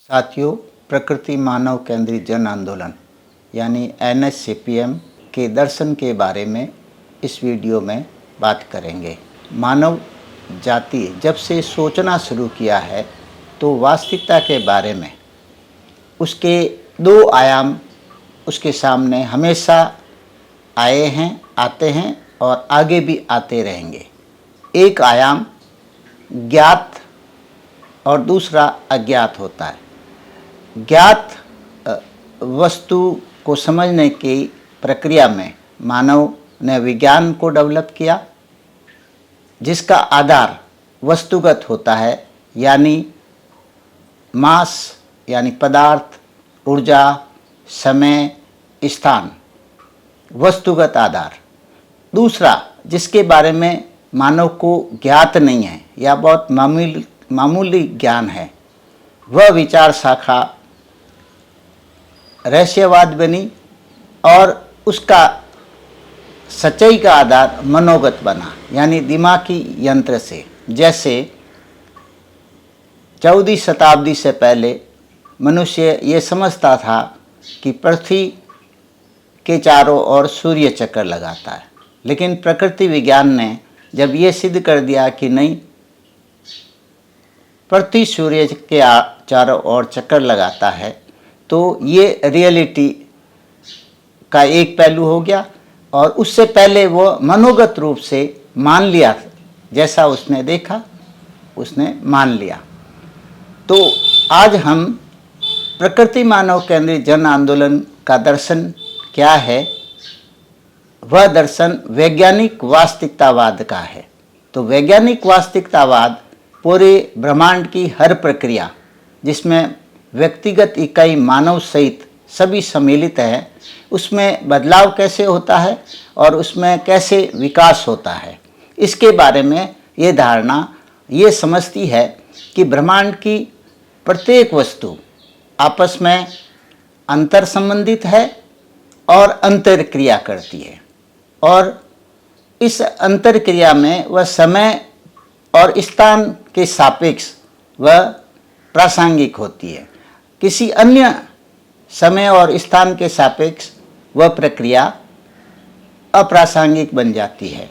साथियों, प्रकृति मानव केंद्रित जन आंदोलन यानी NSCPM के दर्शन के बारे में इस वीडियो में बात करेंगे। मानव जाति जब से सोचना शुरू किया है तो वास्तविकता के बारे में उसके दो आयाम उसके सामने हमेशा आए हैं, आते हैं और आगे भी आते रहेंगे। एक आयाम ज्ञात और दूसरा अज्ञात होता है। ज्ञात वस्तु को समझने की प्रक्रिया में मानव ने विज्ञान को डेवलप किया, जिसका आधार वस्तुगत होता है, यानी मास यानी पदार्थ, ऊर्जा, समय, स्थान, वस्तुगत आधार। दूसरा जिसके बारे में मानव को ज्ञात नहीं है या बहुत मामूली ज्ञान है, वह विचार शाखा रहस्यवाद बनी और उसका सच्चाई का आधार मनोगत बना, यानी दिमागी यंत्र से। जैसे 14वीं शताब्दी से पहले मनुष्य ये समझता था कि पृथ्वी के चारों ओर सूर्य चक्कर लगाता है, लेकिन प्रकृति विज्ञान ने जब ये सिद्ध कर दिया कि नहीं, पृथ्वी सूर्य के चारों ओर चक्कर लगाता है, तो ये रियलिटी का एक पहलू हो गया। और उससे पहले वो मनोगत रूप से मान लिया, जैसा उसने देखा उसने मान लिया। तो आज हम प्रकृति मानव केंद्रित जन आंदोलन का दर्शन क्या है, वह दर्शन वैज्ञानिक वास्तविकतावाद का है। तो वैज्ञानिक वास्तविकतावाद पूरे ब्रह्मांड की हर प्रक्रिया, जिसमें व्यक्तिगत इकाई मानव सहित सभी सम्मिलित है, उसमें बदलाव कैसे होता है और उसमें कैसे विकास होता है, इसके बारे में ये धारणा ये समझती है कि ब्रह्मांड की प्रत्येक वस्तु आपस में अंतर संबंधित है और अंतर क्रिया करती है, और इस अंतर क्रिया में वह समय और स्थान के सापेक्ष वह प्रासंगिक होती है। किसी अन्य समय और स्थान के सापेक्ष वह प्रक्रिया अप्रासंगिक बन जाती है।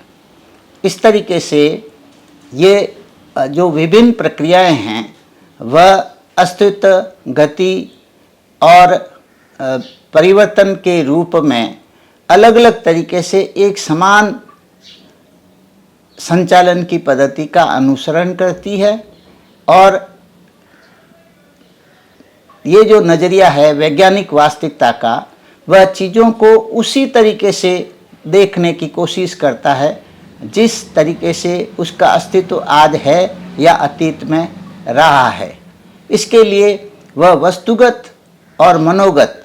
इस तरीके से ये जो विभिन्न प्रक्रियाएं हैं वह अस्तित्व, गति और परिवर्तन के रूप में अलग अलग तरीके से एक समान संचालन की पद्धति का अनुसरण करती है। और ये जो नज़रिया है वैज्ञानिक वास्तविकता का, वह चीज़ों को उसी तरीके से देखने की कोशिश करता है जिस तरीके से उसका अस्तित्व आज है या अतीत में रहा है। इसके लिए वह वस्तुगत और मनोगत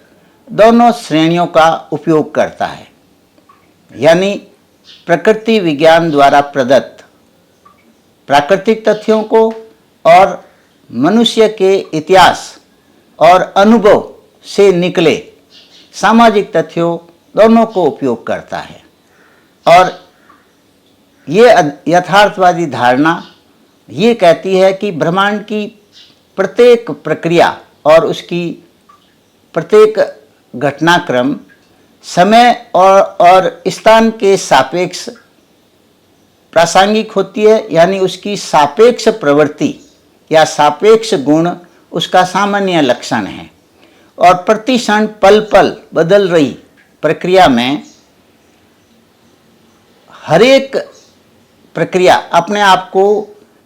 दोनों श्रेणियों का उपयोग करता है, यानी प्रकृति विज्ञान द्वारा प्रदत्त प्राकृतिक तथ्यों को और मनुष्य के इतिहास और अनुभव से निकले सामाजिक तथ्यों दोनों को उपयोग करता है। और ये यथार्थवादी धारणा ये कहती है कि ब्रह्मांड की प्रत्येक प्रक्रिया और उसकी प्रत्येक घटनाक्रम समय और स्थान के सापेक्ष प्रासंगिक होती है, यानी उसकी सापेक्ष प्रवृत्ति या सापेक्ष गुण उसका सामान्य लक्षण है। और प्रति क्षण पल पल बदल रही प्रक्रिया में हर एक प्रक्रिया अपने आप को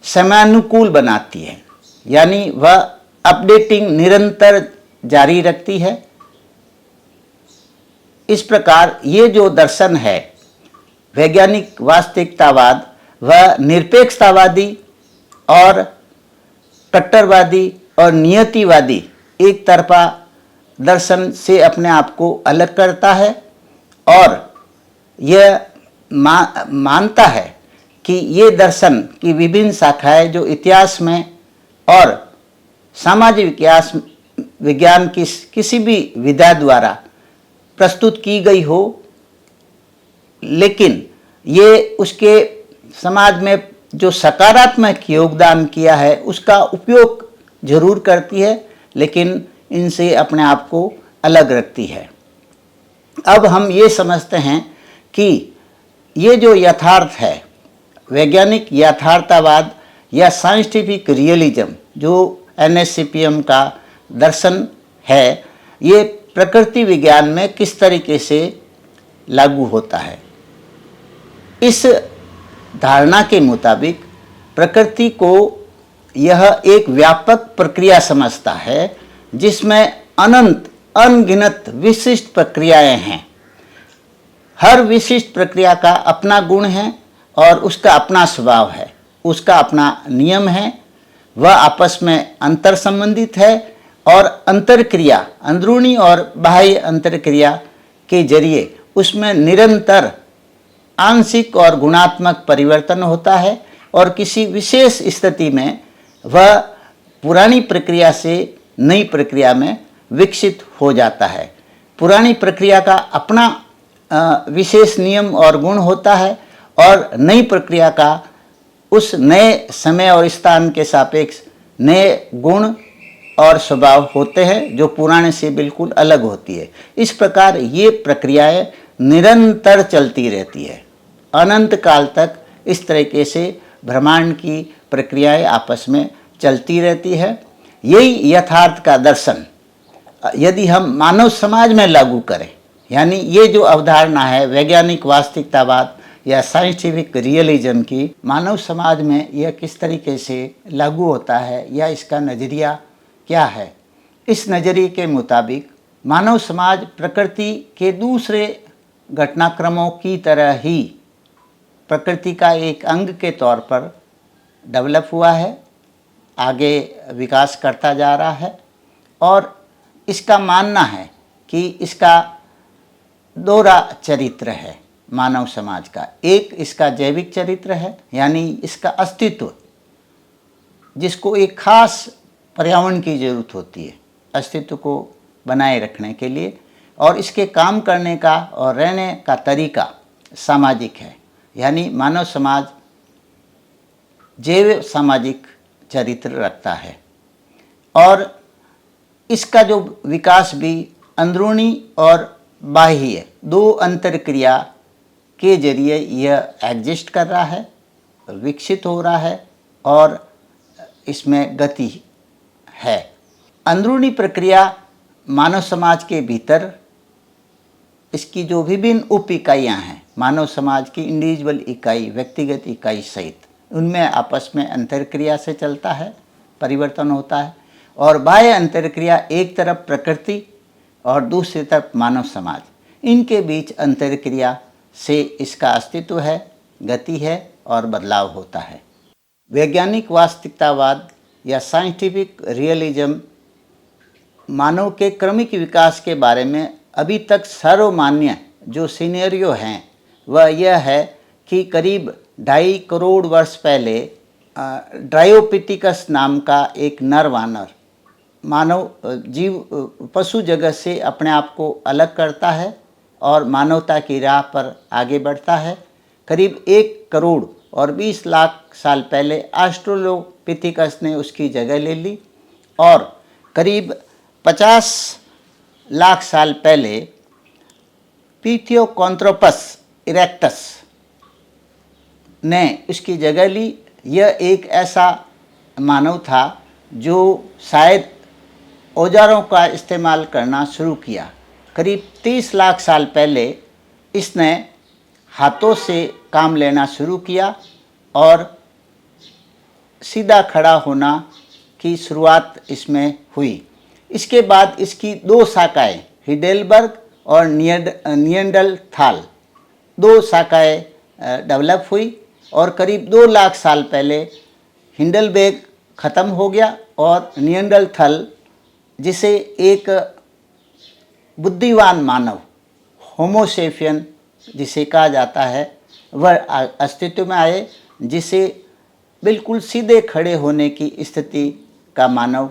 समयानुकूल बनाती है, यानी वह अपडेटिंग निरंतर जारी रखती है। इस प्रकार ये जो दर्शन है वैज्ञानिक वास्तविकतावाद, वह निरपेक्षतावादी और कट्टरवादी और नियतिवादी एक तरफा दर्शन से अपने आप को अलग करता है, और यह मानता है कि ये दर्शन की विभिन्न शाखाएं जो इतिहास में और सामाजिक विज्ञान की किसी भी विधा द्वारा प्रस्तुत की गई हो, लेकिन ये उसके समाज में जो सकारात्मक योगदान किया है उसका उपयोग जरूर करती है, लेकिन इनसे अपने आप को अलग रखती है। अब हम ये समझते हैं कि ये जो यथार्थ है, वैज्ञानिक यथार्थवाद या साइंटिफिक रियलिज्म जो NSCPM का दर्शन है, ये प्रकृति विज्ञान में किस तरीके से लागू होता है। इस धारणा के मुताबिक प्रकृति को यह एक व्यापक प्रक्रिया समझता है जिसमें अनंत अनगिनत विशिष्ट प्रक्रियाएं हैं। हर विशिष्ट प्रक्रिया का अपना गुण है और उसका अपना स्वभाव है, उसका अपना नियम है, वह आपस में अंतर संबंधित है और अंतरक्रिया, अंदरूनी और बाह्य अंतरक्रिया के जरिए उसमें निरंतर आंशिक और गुणात्मक परिवर्तन होता है और किसी विशेष स्थिति में वह पुरानी प्रक्रिया से नई प्रक्रिया में विकसित हो जाता है। पुरानी प्रक्रिया का अपना विशेष नियम और गुण होता है और नई प्रक्रिया का उस नए समय और स्थान के सापेक्ष नए गुण और स्वभाव होते हैं जो पुराने से बिल्कुल अलग होती है। इस प्रकार ये प्रक्रियाएं निरंतर चलती रहती है, अनंत काल तक इस तरीके से ब्रह्मांड की प्रक्रियाएं आपस में चलती रहती है। यही यथार्थ का दर्शन यदि हम मानव समाज में लागू करें, यानी ये जो अवधारणा है वैज्ञानिक वास्तविकतावाद या साइंटिफिक रियलिज्म की, मानव समाज में यह किस तरीके से लागू होता है या इसका नज़रिया क्या है। इस नज़रिए के मुताबिक मानव समाज प्रकृति के दूसरे घटनाक्रमों की तरह ही प्रकृति का एक अंग के तौर पर डेवलप हुआ है, आगे विकास करता जा रहा है और इसका मानना है कि इसका दोहरा चरित्र है मानव समाज का। एक इसका जैविक चरित्र है, यानी इसका अस्तित्व जिसको एक खास पर्यावरण की ज़रूरत होती है अस्तित्व को बनाए रखने के लिए, और इसके काम करने का और रहने का तरीका सामाजिक है, यानी मानव समाज जैव सामाजिक चरित्र रखता है और इसका जो विकास भी अंदरूनी और बाह्य दो अंतरक्रिया के जरिए यह एग्जिस्ट कर रहा है, विकसित हो रहा है और इसमें गति है। अंदरूनी प्रक्रिया मानव समाज के भीतर इसकी जो विभिन्न उप इकाइयाँ हैं, मानव समाज की इंडिविजुअल इकाई, व्यक्तिगत इकाई सहित, उनमें आपस में अंतरक्रिया से चलता है, परिवर्तन होता है। और बाह्य अंतरक्रिया एक तरफ प्रकृति और दूसरी तरफ मानव समाज, इनके बीच अंतरक्रिया से इसका अस्तित्व है, गति है और बदलाव होता है। वैज्ञानिक वास्तविकतावाद या साइंटिफिक रियलिज्म मानव के क्रमिक विकास के बारे में अभी तक सर्वमान्य जो सिनेरियो हैं वह यह है कि करीब 2.5 करोड़ वर्ष पहले ड्रायोपिथिकस नाम का एक नर वानर मानव जीव पशु जगत से अपने आप को अलग करता है और मानवता की राह पर आगे बढ़ता है। करीब 1 करोड़ और 20 लाख साल पहले ऑस्ट्रेलोपिथिकस ने उसकी जगह ले ली और करीब 50 लाख साल पहले पिथियोकॉन्थ्रोपस इरेक्टस ने उसकी जगह ली। यह एक ऐसा मानव था जो शायद औजारों का इस्तेमाल करना शुरू किया। करीब 30 लाख साल पहले इसने हाथों से काम लेना शुरू किया और सीधा खड़ा होना की शुरुआत इसमें हुई। इसके बाद इसकी 2 शाखाएं हिडेलबर्ग और निएंडरथाल 2 शाखाएं डेवलप हुई और करीब 2 लाख साल पहले हिंडलबर्ग ख़त्म हो गया और निएंडरथाल, जिसे एक बुद्धिमान मानव होमोसेपियन जिसे कहा जाता है, वह अस्तित्व में आए, जिसे बिल्कुल सीधे खड़े होने की स्थिति का मानव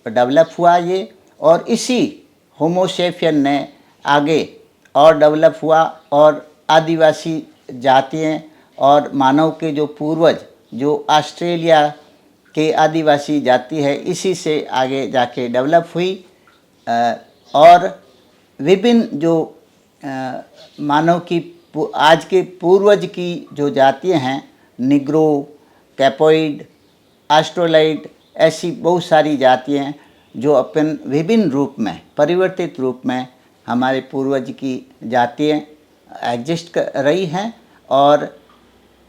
डेवलप हुआ ये, और इसी होमोसेपियन ने आगे और डेवलप हुआ और आदिवासी जातियाँ और मानव के जो पूर्वज जो ऑस्ट्रेलिया के आदिवासी जाति है, इसी से आगे जाके डेवलप हुई। और विभिन्न जो मानव की आज के पूर्वज की जो जातियाँ हैं, निग्रो, कैपोइड, ऑस्ट्रोलाइड, ऐसी बहुत सारी जातियाँ हैं जो अपन विभिन्न रूप में, परिवर्तित रूप में हमारे पूर्वज की जातियाँ एग्जिस्ट कर रही हैं और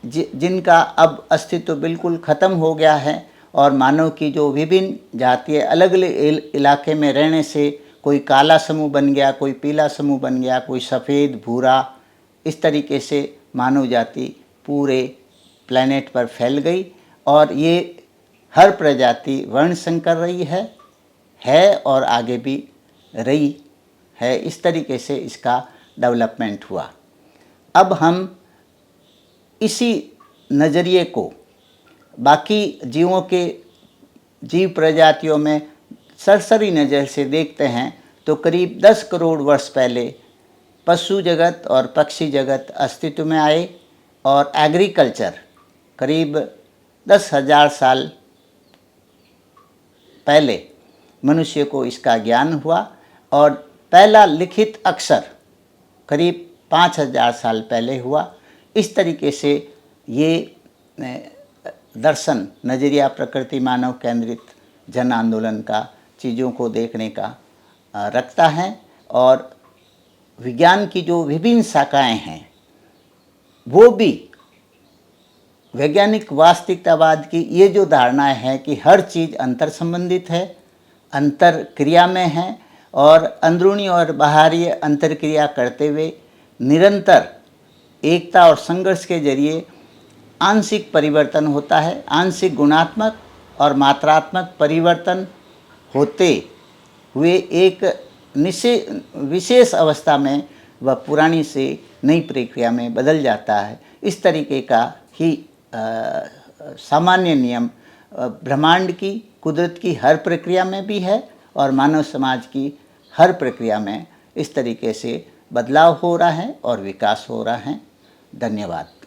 जिनका अब अस्तित्व बिल्कुल ख़त्म हो गया है। और मानव की जो विभिन्न जातियाँ अलग अलग इलाके में रहने से कोई काला समूह बन गया, कोई पीला समूह बन गया, कोई सफ़ेद, भूरा, इस तरीके से मानव जाति पूरे प्लैनेट पर फैल गई। और ये हर प्रजाति वर्ण संकर रही है और आगे भी रही है। इस तरीके से इसका डेवलपमेंट हुआ। अब हम इसी नज़रिए को बाकी जीव प्रजातियों में सरसरी नज़र से देखते हैं तो करीब 10 करोड़ वर्ष पहले पशु जगत और पक्षी जगत अस्तित्व में आए और एग्रीकल्चर करीब 10,000 साल पहले मनुष्य को इसका ज्ञान हुआ और पहला लिखित अक्षर करीब 5,000 साल पहले हुआ। इस तरीके से ये दर्शन, नज़रिया प्रकृति मानव केंद्रित जन आंदोलन का, चीज़ों को देखने का रखता है। और विज्ञान की जो विभिन्न शाखाएं हैं वो भी वैज्ञानिक वास्तविकतावाद की ये जो धारणाएं हैं कि हर चीज़ अंतर संबंधित है, अंतर क्रिया में है और अंदरूनी और बाहरी अंतर क्रिया करते हुए निरंतर एकता और संघर्ष के जरिए आंशिक परिवर्तन होता है। आंशिक गुणात्मक और मात्रात्मक परिवर्तन होते हुए एक विशेष अवस्था में वह पुरानी से नई प्रक्रिया में बदल जाता है। इस तरीके का ही सामान्य नियम ब्रह्मांड की, कुदरत की हर प्रक्रिया में भी है और मानव समाज की हर प्रक्रिया में इस तरीके से बदलाव हो रहा है और विकास हो रहा है। धन्यवाद।